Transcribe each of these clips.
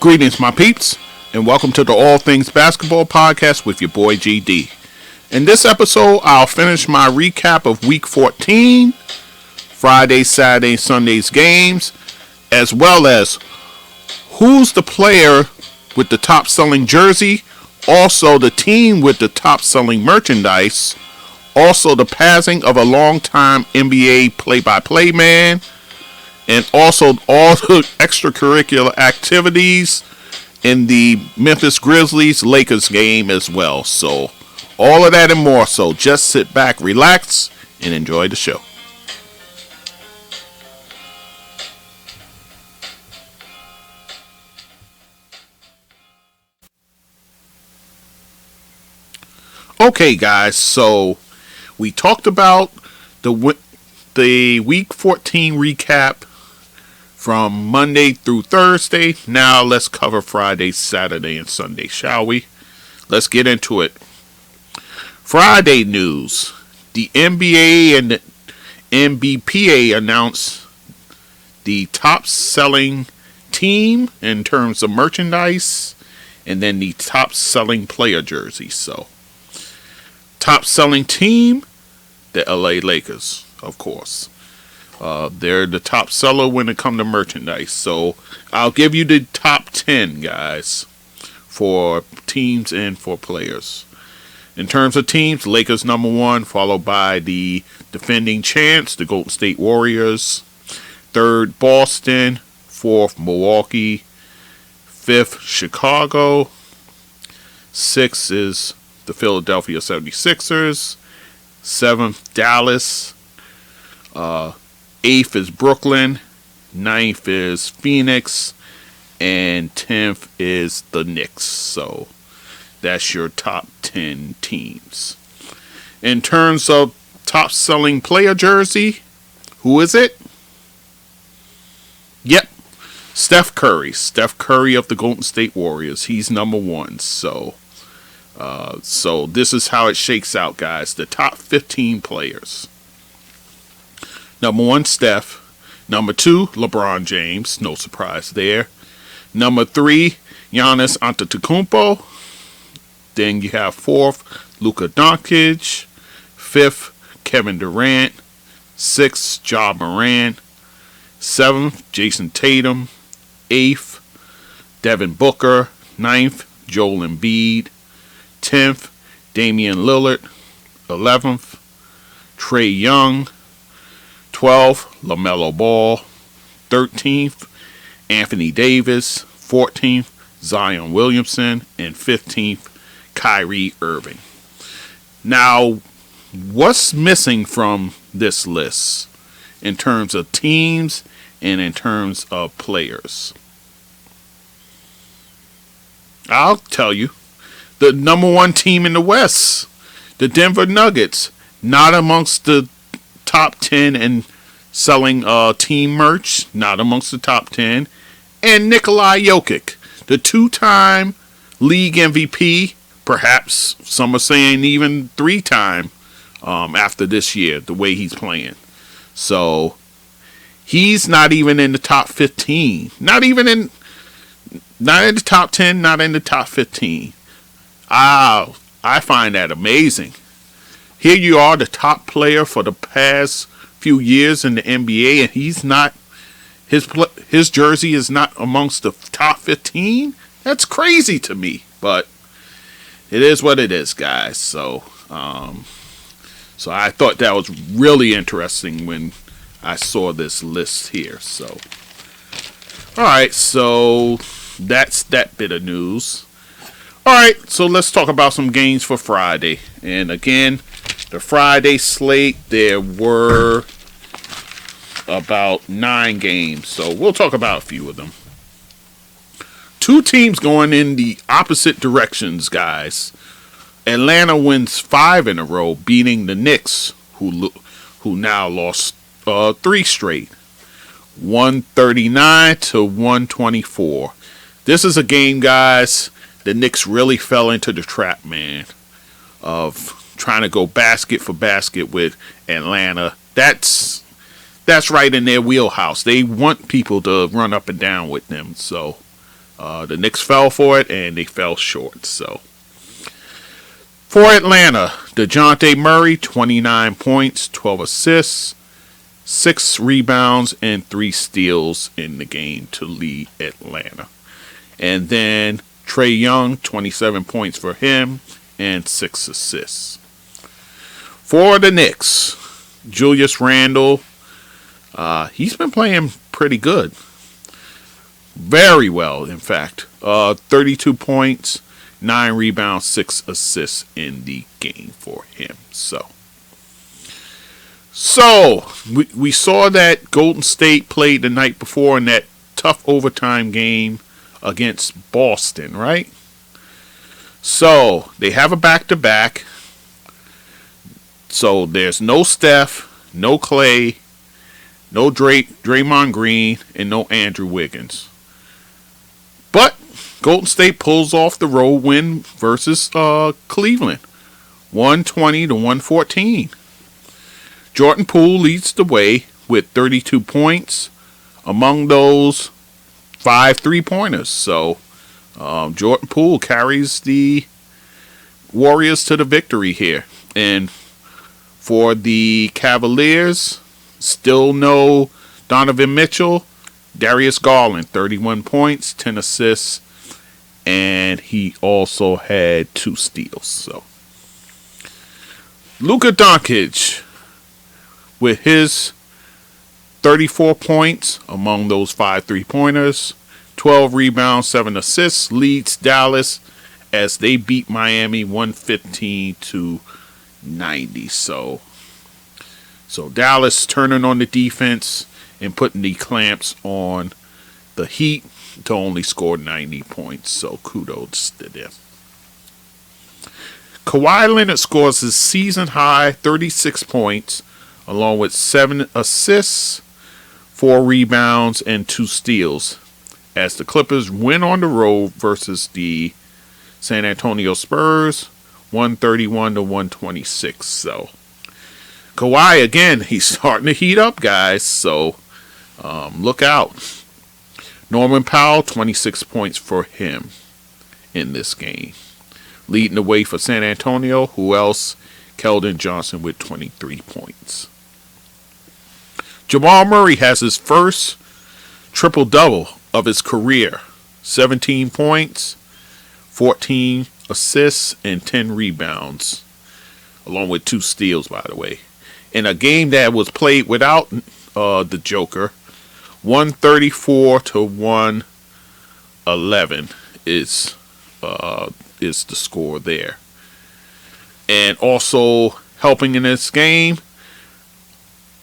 Greetings, my peeps, and welcome to the All Things Basketball Podcast with your boy GD. In this episode, I'll finish my recap of Week 14, Friday, Saturday, Sunday's games, as well as who's the player with the top-selling jersey, also the team with the top-selling merchandise, also the passing of a longtime NBA play-by-play man, and also all the extracurricular activities in the Memphis Grizzlies Lakers game as well. So all of that and more. So just sit back, relax, and enjoy the show. Okay, guys. So we talked about the Week 14 recap from Monday through Thursday. Now let's cover Friday, Saturday, and Sunday, shall we? Let's get into it. Friday news. The NBA and the NBPA announced the top-selling team in terms of merchandise, and then the top-selling player jersey. So, top-selling team, the LA Lakers, of course. They're the top seller when it comes to merchandise. So I'll give you the top 10, guys, for teams and for players. In terms of teams, Lakers number 1, followed by the defending champs, the Golden State Warriors. 3rd, Boston. 4th, Milwaukee. 5th, Chicago. 6th is the Philadelphia 76ers. 7th, Dallas. 8th is Brooklyn, 9th is Phoenix, and 10th is the Knicks. So that's your top 10 teams. In terms of top selling player jersey, who is it? Yep, Steph Curry. Steph Curry of the Golden State Warriors. He's number 1. So this is how it shakes out, guys. The top 15 players. Number 1, Steph. Number 2, LeBron James. No surprise there. Number 3, Giannis Antetokounmpo. Then you have 4th, Luka Doncic. 5th, Kevin Durant. 6th, Ja Morant. 7th, Jason Tatum. 8th, Devin Booker. 9th, Joel Embiid. 10th, Damian Lillard. 11th, Trae Young. 12th, LaMelo Ball. 13th, Anthony Davis. 14th, Zion Williamson. And 15th, Kyrie Irving. Now, what's missing from this list in terms of teams and in terms of players? I'll tell you. The number 1 team in the West, the Denver Nuggets, not amongst the top 10 and selling team merch, not amongst the top 10. And Nikola Jokic, the 2-time league MVP, perhaps some are saying even 3-time after this year, the way he's playing. So he's not even in the top 15. Not in the top 10, not in the top 15. I find that amazing. Here you are, the top player for the past few years in the NBA, and he's not. His jersey is not amongst the top 15. That's crazy to me, but it is what it is, guys. So I thought that was really interesting when I saw this list here. So, all right, so that's that bit of news. All right, so let's talk about some games for Friday. And again, the Friday slate, there were about 9 games. So we'll talk about a few of them. 2 teams going in the opposite directions, guys. Atlanta wins 5 in a row, beating the Knicks, who now lost 3 straight. 139 to 124. This is a game, guys. The Knicks really fell into the trap, man, of trying to go basket for basket with Atlanta. That's right in their wheelhouse. They want people to run up and down with them. So The Knicks fell for it, and they fell short. So, for Atlanta, DeJounte Murray, 29 points, 12 assists, 6 rebounds, and 3 steals in the game to lead Atlanta. And then Trae Young, 27 points for him, and 6 assists. For the Knicks, Julius Randle, he's been playing pretty good. Very well, in fact. 32 points, 9 rebounds, 6 assists in the game for him. So we saw that Golden State played the night before in that tough overtime game against Boston, right? So they have a back-to-back. So there's no Steph, no Clay, no Draymond Green, and no Andrew Wiggins. But Golden State pulls off the road win versus Cleveland, 120-114. Jordan Poole leads the way with 32 points. Among those, 5 3-pointers. So Jordan Poole carries the Warriors to the victory here. And for the Cavaliers, still no Donovan Mitchell. Darius Garland, 31 points, 10 assists, and he also had 2 steals. So Luka Doncic, with his 34 points among those 5 3-pointers, 12 rebounds, 7 assists, leads Dallas as they beat Miami 115-90. So Dallas turning on the defense and putting the clamps on the Heat to only score 90 points. So kudos to them. Kawhi Leonard scores his season high 36 points, along with 7 assists, 4 rebounds, and 2 steals, as the Clippers win on the road versus the San Antonio Spurs, 131-126. So Kawhi, again, he's starting to heat up, guys. So look out. Norman Powell, 26 points for him in this game. Leading the way for San Antonio, who else? Keldon Johnson with 23 points. Jamal Murray has his first triple-double of his career. 17 points, 14 assists, and 10 rebounds. Along with 2 steals, by the way. In a game that was played without the Joker, 134-111 is the score there. And also helping in this game,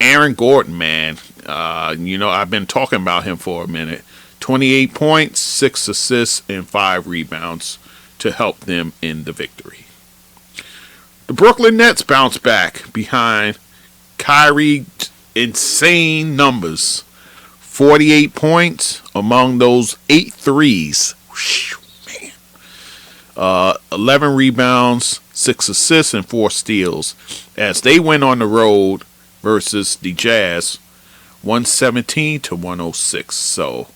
Aaron Gordon, man. I've been talking about him for a minute. 28 points, 6 assists, and 5 rebounds to help them in the victory. The Brooklyn Nets bounce back behind Kyrie's insane numbers. 48 points among those 8 threes. Man. 11 rebounds, 6 assists, and 4 steals as they went on the road versus the Jazz, 117-106.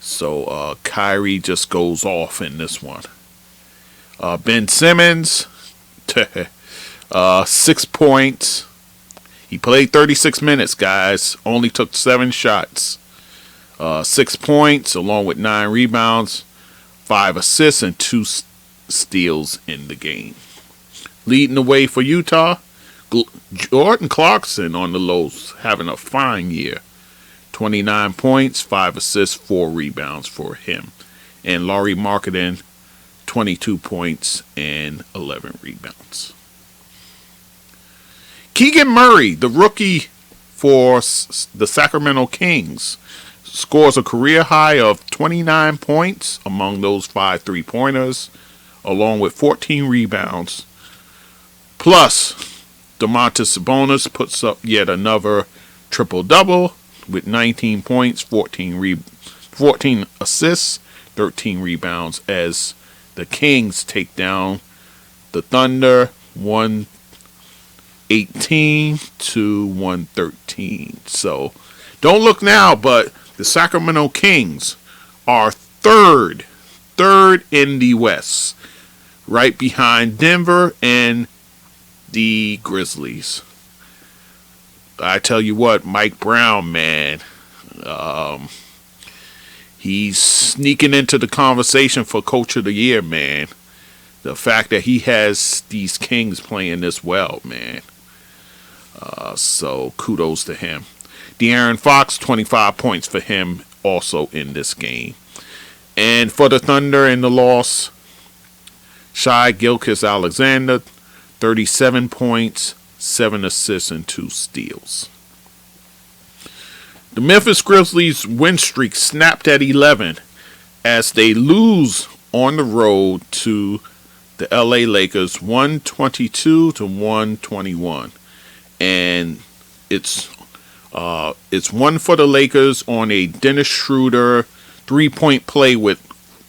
So Kyrie just goes off in this one. Ben Simmons, 6 points. He played 36 minutes, guys. Only took 7 shots. 6 points, along with 9 rebounds, 5 assists, and 2 steals in the game. Leading the way for Utah, Jordan Clarkson on the lows, having a fine year. 29 points, 5 assists, 4 rebounds for him. And Lauri Markkanen, 22 points and 11 rebounds. Keegan Murray, the rookie for the Sacramento Kings, scores a career high of 29 points among those 5 3-pointers, along with 14 rebounds. Plus, Domantas Sabonis puts up yet another triple-double with 19 points, 14 assists, 13 rebounds as the Kings take down the Thunder 118-113. So don't look now, but the Sacramento Kings are third in the West, right behind Denver and the Grizzlies. I tell you what, Mike Brown, man, he's sneaking into the conversation for Coach of the Year, man. The fact that he has these Kings playing this well, man. So kudos to him. De'Aaron Fox, 25 points for him also in this game. And for the Thunder in the loss, Shai Gilgeous Alexander, 37 points, 7 assists, and 2 steals. The Memphis Grizzlies win streak snapped at 11 as they lose on the road to the LA Lakers 122-121. And it's one for the Lakers on a Dennis Schroeder 3-point play with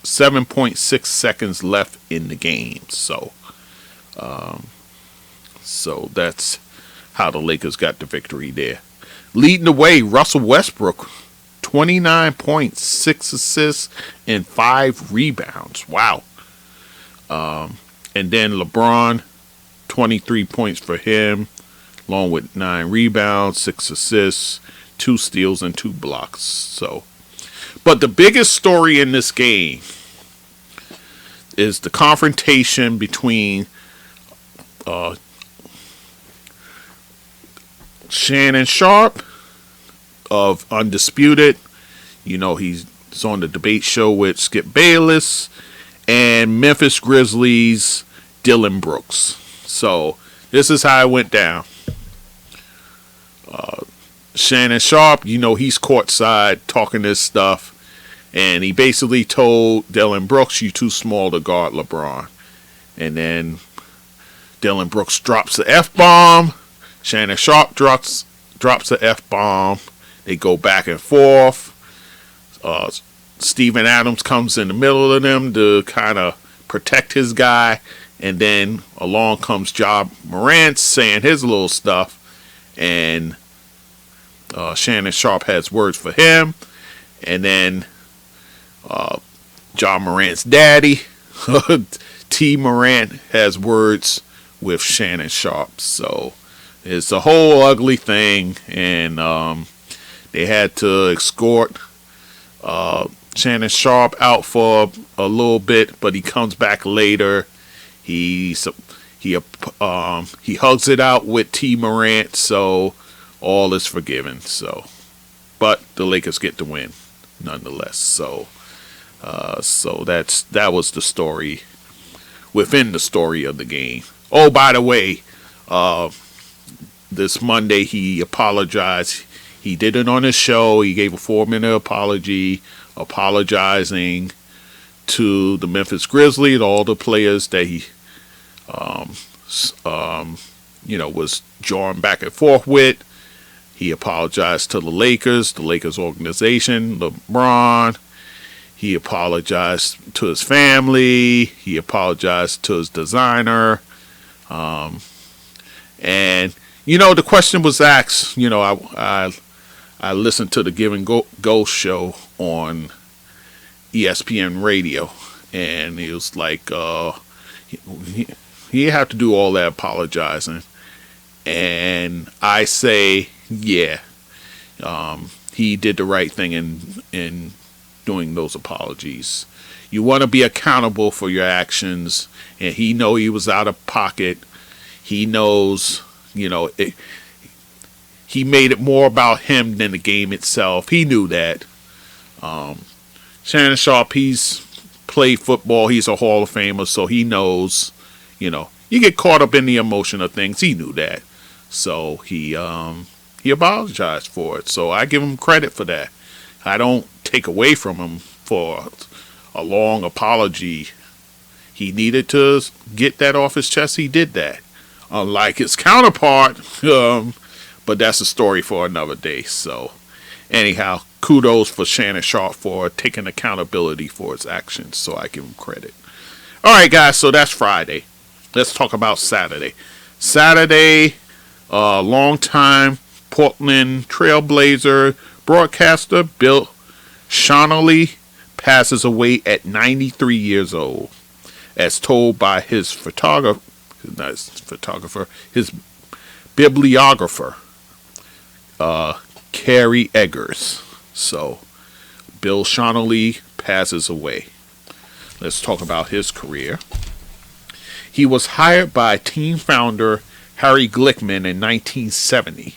7.6 seconds left in the game. So that's how the Lakers got the victory there. Leading the way, Russell Westbrook, 29 points, 6 assists, and 5 rebounds. Wow. And then LeBron, 23 points for him, along with 9 rebounds, 6 assists, 2 steals, and 2 blocks. So, but the biggest story in this game is the confrontation between Shannon Sharpe of Undefeated. You know, he's on the debate show with Skip Bayless, and Memphis Grizzlies Dylan Brooks. So this is how it went down. Shannon Sharpe, you know, he's courtside talking this stuff, and he basically told Dylan Brooks, "You too small to guard LeBron." And then Dylan Brooks drops the F-bomb. Shannon Sharpe drops the F-bomb. They go back and forth. Steven Adams comes in the middle of them to kind of protect his guy. And then along comes Ja Morant saying his little stuff. And Shannon Sharpe has words for him. And then Ja Morant's daddy, T. Morant, has words with Shannon Sharpe. So it's a whole ugly thing. And they had to escort Shannon Sharpe out for a little bit, but he comes back later. He hugs it out with T. Morant, so all is forgiven. So, but the Lakers get the win nonetheless. So that was the story within the story of the game. Oh, by the way, this Monday he apologized. He did it on his show. He gave a 4-minute apology, apologizing to the Memphis Grizzlies, all the players that he, was jawing back and forth with. He apologized to the Lakers organization, LeBron. He apologized to his family. He apologized to his designer. And, the question was asked, I listened to the Give and Go show on ESPN Radio, and he was like, he have to do all that apologizing. And I say, yeah, he did the right thing in doing those apologies. You want to be accountable for your actions, and he know he was out of pocket. He knows, he made it more about him than the game itself. He knew that. Shannon Sharpe, he's played football. He's a Hall of Famer, so he knows, you get caught up in the emotion of things. He knew that. So he apologized for it. So I give him credit for that. I don't take away from him for a long apology. He needed to get that off his chest. He did that. Unlike his counterpart, but that's a story for another day. So, anyhow, kudos for Shannon Sharpe for taking accountability for his actions. So I give him credit. All right, guys. So that's Friday. Let's talk about Saturday. Saturday, longtime Portland Trailblazer broadcaster Bill Schonely passes away at 93 years old, as told by his his bibliographer, Carrie Eggers. So, Bill Schonely passes away. Let's talk about his career. He was hired by team founder Harry Glickman in 1970.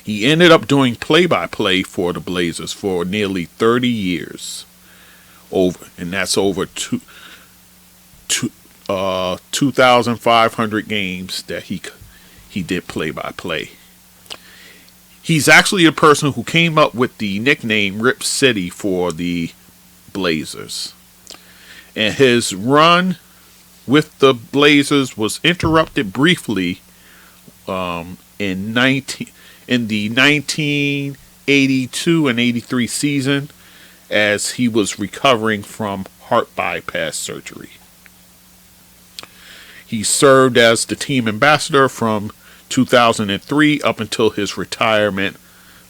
He ended up doing play-by-play for the Blazers for nearly 30 years. And that's over 2,500 games that he did play-by-play. He's actually the person who came up with the nickname Rip City for the Blazers. And his run with the Blazers was interrupted briefly in the 1982 and 83 season as he was recovering from heart bypass surgery. He served as the team ambassador from 2003 up until his retirement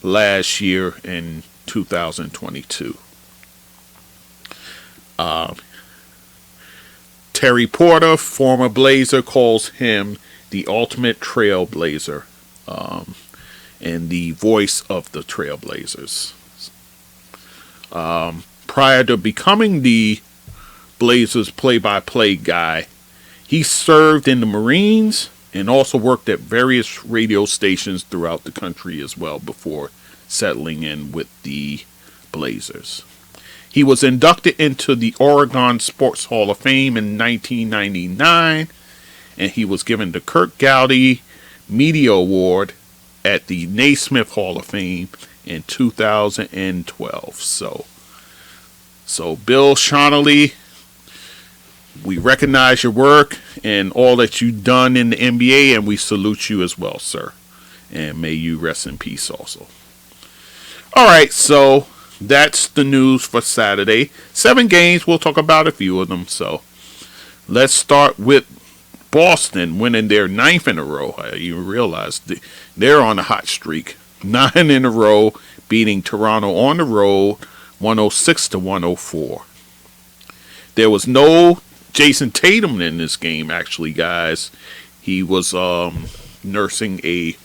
last year in 2022. Terry Porter, former Blazer, calls him the ultimate trailblazer and the voice of the Trailblazers. Prior to becoming the Blazers play-by-play guy, he served in the Marines and also worked at various radio stations throughout the country as well before settling in with the Blazers. He was inducted into the Oregon Sports Hall of Fame in 1999, and he was given the Kirk Gowdy Media Award at the Naismith Hall of Fame in 2012. So Bill Schonely, we recognize your work and all that you've done in the NBA, and we salute you as well, sir. And may you rest in peace also. All right, so that's the news for Saturday. 7 games, we'll talk about a few of them. So let's start with Boston winning their 9th in a row. I even realized they're on a hot streak. 9 in a row, beating Toronto on the road, 106-104. There was no Jason Tatum in this game, actually, guys. He was nursing a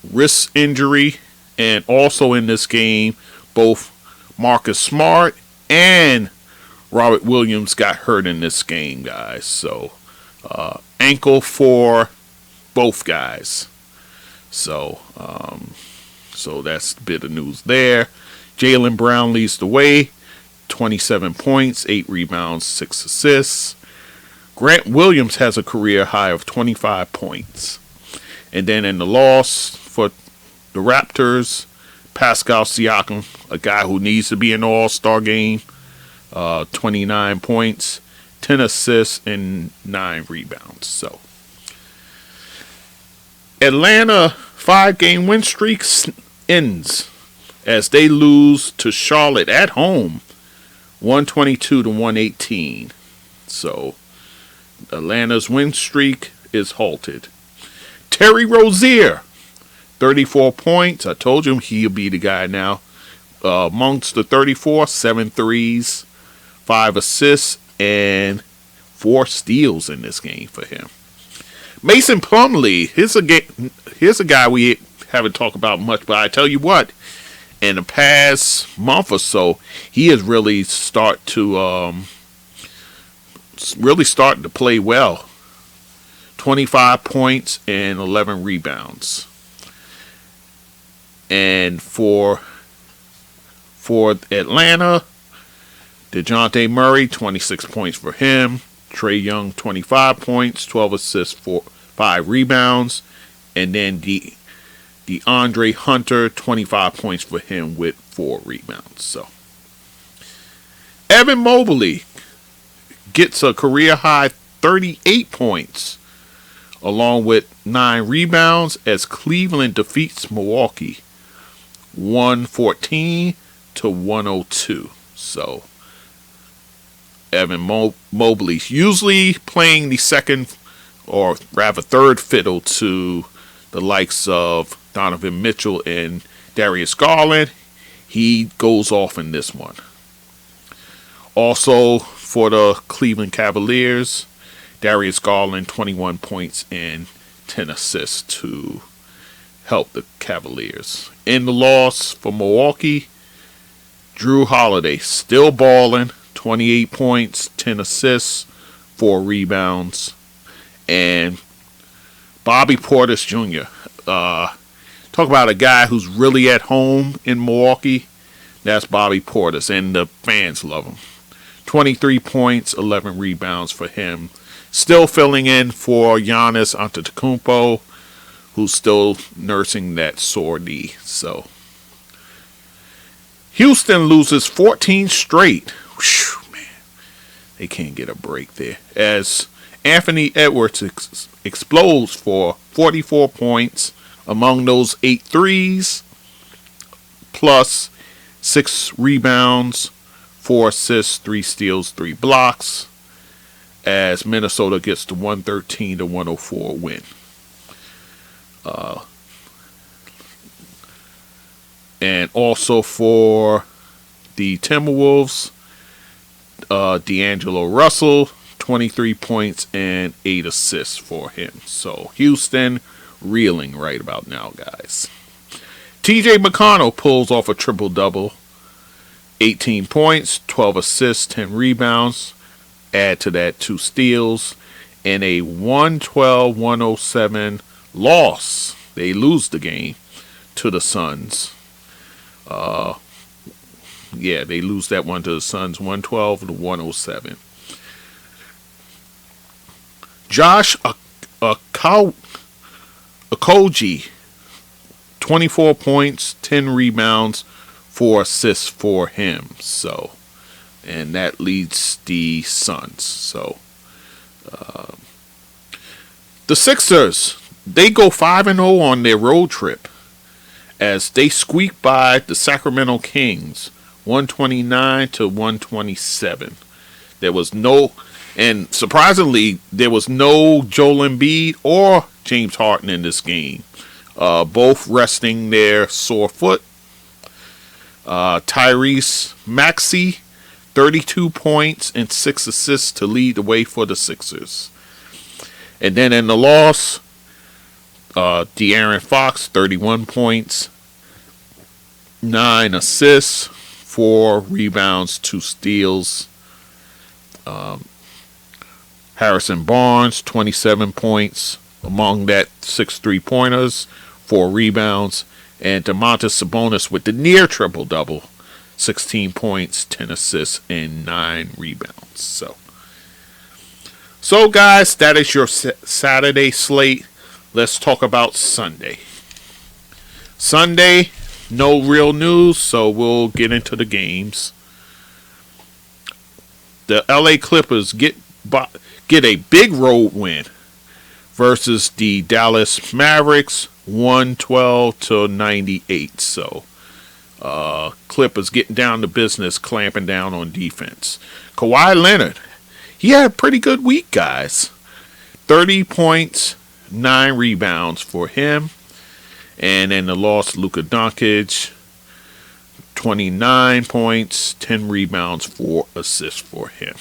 wrist injury. And also in this game, both Marcus Smart and Robert Williams got hurt in this game, guys. So, ankle for both guys. So that's a bit of news there. Jaylen Brown leads the way. 27 points, 8 rebounds, 6 assists. Grant Williams has a career high of 25 points. And then in the loss for the Raptors, Pascal Siakam, a guy who needs to be in the All-Star game, 29 points, 10 assists, and 9 rebounds. So, Atlanta 5-game win streak ends as they lose to Charlotte at home, 122-118. So, Atlanta's win streak is halted. Terry Rozier, 34 points. I told you he'll be the guy now. Amongst the 34, 7 threes, 5 assists, and 4 steals in this game for him. Mason Plumlee, here's a guy we haven't talked about much, but I tell you what, in the past month or so, he has really starting to play well. 25 points and 11 rebounds. And for Atlanta, DeJounte Murray, 26 points for him. Trae Young, 25 points, 12 assists, 5 rebounds. And then DeAndre Hunter, 25 points for him with 4 rebounds. So, Evan Mobley gets a career-high 38 points, along with 9 rebounds as Cleveland defeats Milwaukee 114-102. So, Evan Mobley's usually playing the second, or rather third fiddle to the likes of Donovan Mitchell and Darius Garland. He goes off in this one. Also for the Cleveland Cavaliers, Darius Garland, 21 points and 10 assists to help the Cavaliers. In the loss for Milwaukee, Drew Holiday still balling, 28 points, 10 assists, 4 rebounds. And Bobby Portis Jr. Talk about a guy who's really at home in Milwaukee. That's Bobby Portis, and the fans love him. 23 points, 11 rebounds for him. Still filling in for Giannis Antetokounmpo, who's still nursing that sore knee. So Houston loses 14 straight. Whew, man, they can't get a break there. As Anthony Edwards explodes for 44 points among those 8 threes, plus 6 rebounds, 4 assists, 3 steals, 3 blocks, as Minnesota gets the 113-104 win. And also for the Timberwolves, D'Angelo Russell, 23 points and 8 assists for him. So Houston reeling right about now, guys. TJ McConnell pulls off a triple-double. 18 points, 12 assists, 10 rebounds. Add to that 2 steals. And a 112-107 loss. They lose the game to the Suns. They lose that one to the Suns, 112-107. Josh Okogie, 24 points, 10 rebounds, 4 assists for him. So, and that leads the Suns. So, the Sixers, they go 5-0 on their road trip as they squeak by the Sacramento Kings, 129-127. There was no, and surprisingly, there was no Joel Embiid or James Harden in this game. Both resting their sore foot. Tyrese Maxey, 32 points and 6 assists to lead the way for the Sixers. And then in the loss, De'Aaron Fox, 31 points, 9 assists, 4 rebounds, 2 steals. Harrison Barnes, 27 points, among that 6 3-pointers, 4 rebounds. And Domantas Sabonis with the near triple-double, 16 points, 10 assists, and 9 rebounds. So guys, that is your Saturday slate. Let's talk about Sunday. Sunday, no real news, so we'll get into the games. The LA Clippers get a big road win versus the Dallas Mavericks, 112-98. So, Clippers getting down to business, clamping down on defense. Kawhi Leonard, he had a pretty good week, guys. 30 points, 9 rebounds for him. And in the loss, Luka Doncic, 29 points, 10 rebounds, 4 assists for him.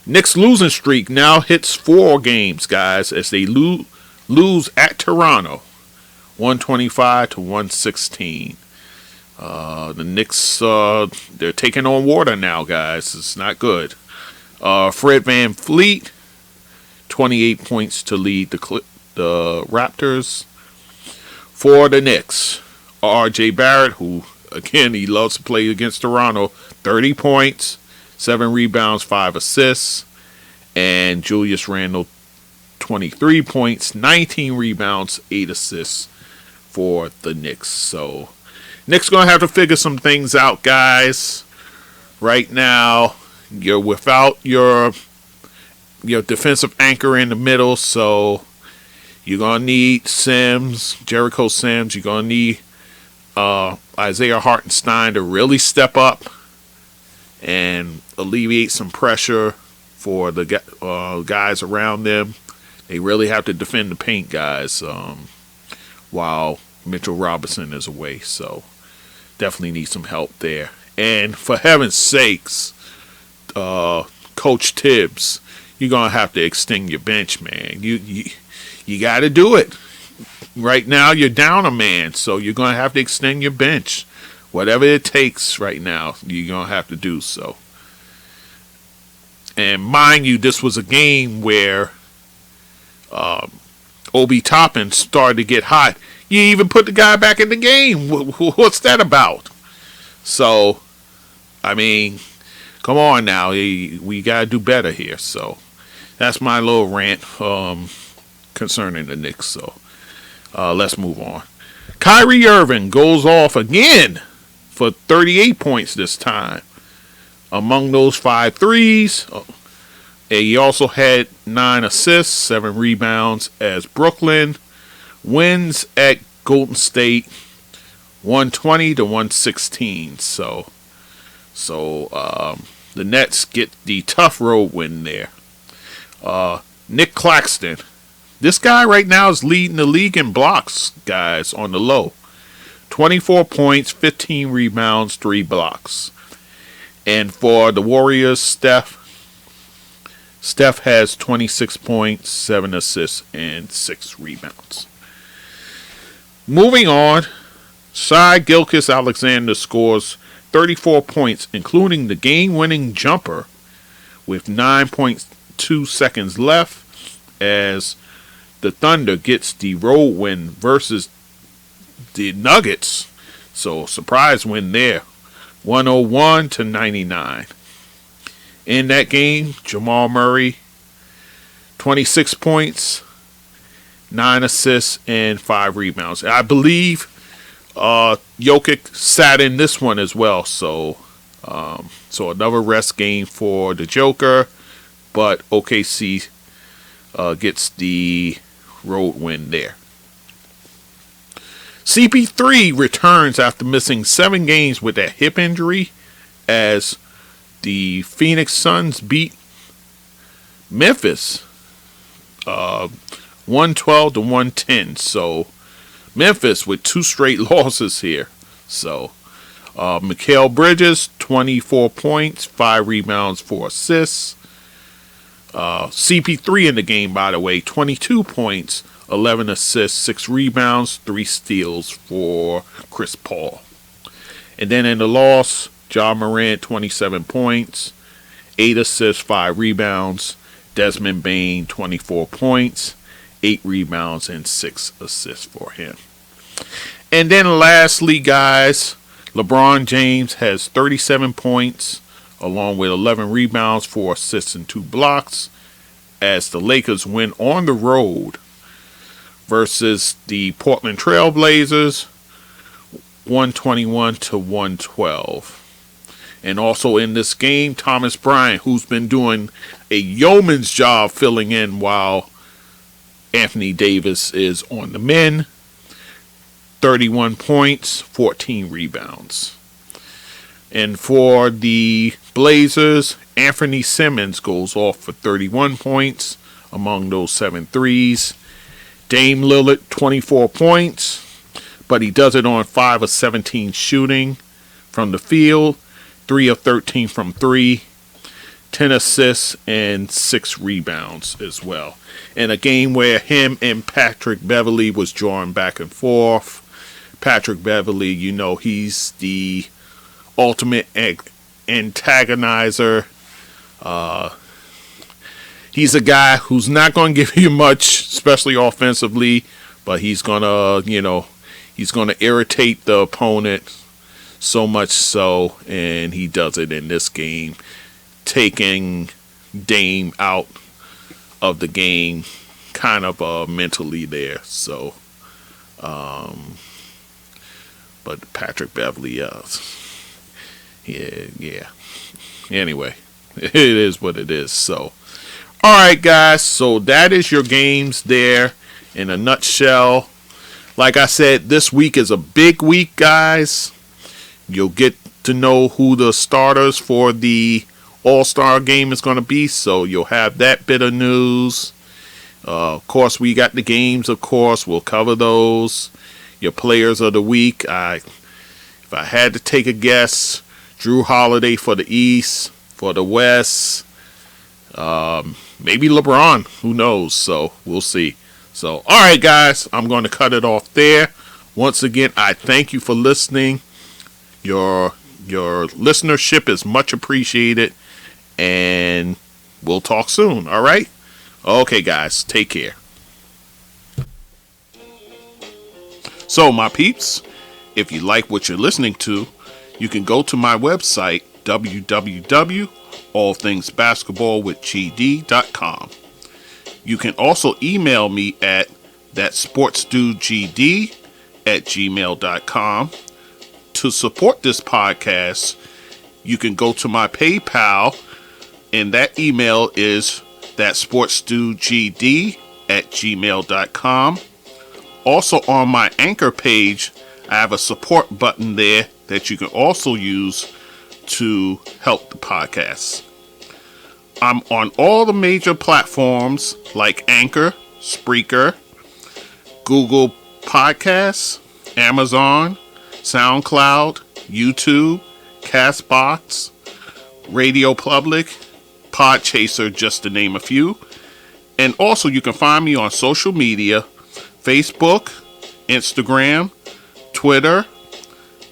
Knicks losing streak now hits 4 games, guys, as they lose at Toronto, 125-116. The Knicks, they're taking on water now, guys. It's not good. Fred VanVleet, 28 points to lead the Raptors. For the Knicks, R.J. Barrett, who, again, he loves to play against Toronto, 30 points, 7 rebounds, 5 assists. And Julius Randle, 23 points, 19 rebounds, 8 assists for the Knicks. So, Knicks going to have to figure some things out, guys. Right now, you're without your defensive anchor in the middle, so you're going to need Sims, Jericho Sims. You're going to need Isaiah Hartenstein to really step up and alleviate some pressure for the guys around them. They really have to defend the paint, guys, while Mitchell Robinson is away. So definitely need some help there. And for heaven's sakes, Coach Tibbs, you're gonna have to extend your bench, man. You got to do it. Right now, you're down a man, so you're gonna have to extend your bench. Whatever it takes right now, you're gonna have to do so. And mind you, this was a game where Obi Toppin started to get hot. You even put the guy back in the game. What's that about? So, I mean, come on now. We got to do better here. So, that's my little rant concerning the Knicks. So, let's move on. Kyrie Irving goes off again for 38 points this time. Among those 5 threes, he also had 9 assists, 7 rebounds as Brooklyn wins at Golden State 120-116. So the Nets get the tough road win there. Nick Claxton. This guy right now is leading the league in blocks, guys, on the low. 24 points, 15 rebounds, 3 blocks. And for the Warriors, Steph has 26 points, 7 assists, and 6 rebounds. Moving on, Shai Gilgeous Alexander scores 34 points, including the game-winning jumper with 9.2 seconds left as the Thunder gets the road win versus the Nuggets. So, surprise win there. 101-99. In that game, Jamal Murray, 26 points, 9 assists, and 5 rebounds. I believe Jokic sat in this one as well. So another rest game for the Joker, but OKC gets the road win there. CP3 returns after missing 7 games with a hip injury as the Phoenix Suns beat Memphis 112-110. So Memphis with 2 straight losses here. So Mikal Bridges, 24 points, 5 rebounds, 4 assists. CP3 in the game, by the way, 22 points, 11 assists, 6 rebounds, 3 steals for Chris Paul. And then in the loss, Ja Morant, 27 points, 8 assists, 5 rebounds. Desmond Bane, 24 points, 8 rebounds, and 6 assists for him. And then lastly, guys, LeBron James has 37 points, along with 11 rebounds, 4 assists, and 2 blocks, as the Lakers win on the road versus the Portland Trail Blazers 121-112. And also in this game, Thomas Bryant, who's been doing a yeoman's job filling in while Anthony Davis is on the men. 31 points, 14 rebounds. And for the Blazers, Anthony Simmons goes off for 31 points among those 7 threes. Dame Lillard, 24 points, but he does it on 5 of 17 shooting from the field, 3 of 13 from 3, 10 assists, and 6 rebounds as well. In a game where him and Patrick Beverley was drawing back and forth. Patrick Beverley, you know, he's the ultimate antagonizer. He's a guy who's not going to give you much, especially offensively, but he's going to, he's going to irritate the opponent so much so, and he does it in this game, taking Dame out of the game kind of mentally there. So, but Patrick Beverley, yeah. Anyway, it is what it is. So, all right, guys. So that is your games there in a nutshell. Like I said, this week is a big week, guys. You'll get to know who the starters for the All-Star game is going to be. So you'll have that bit of news. Of course, we got the games, of course. We'll cover those. Your players of the week. If I had to take a guess, Drew Holiday for the East, For the West, maybe LeBron. Who knows? So we'll see. So, all right, guys, I'm going to cut it off there. Once again, I thank you for listening. Your listenership is much appreciated, and we'll talk soon. All right? Okay, guys, take care. So, my peeps, if you like what you're listening to, you can go to my website, www.allthingsbasketballwithgd.com. You can also email me at thatsportsdudegd@gmail.com. To support this podcast, you can go to my PayPal, and that email is thatsportsdudegd@gmail.com. Also on my Anchor page, I have a support button there that you can also use to help the podcast. I'm on all the major platforms like Anchor, Spreaker, Google Podcasts, Amazon, SoundCloud, YouTube, Castbox, Radio Public, Podchaser, just to name a few. And also you can find me on social media, Facebook, Instagram, Twitter,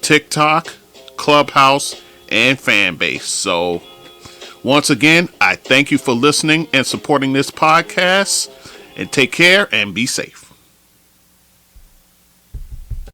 TikTok, Clubhouse, and Fanbase. So once again, I thank you for listening and supporting this podcast, and take care and be safe.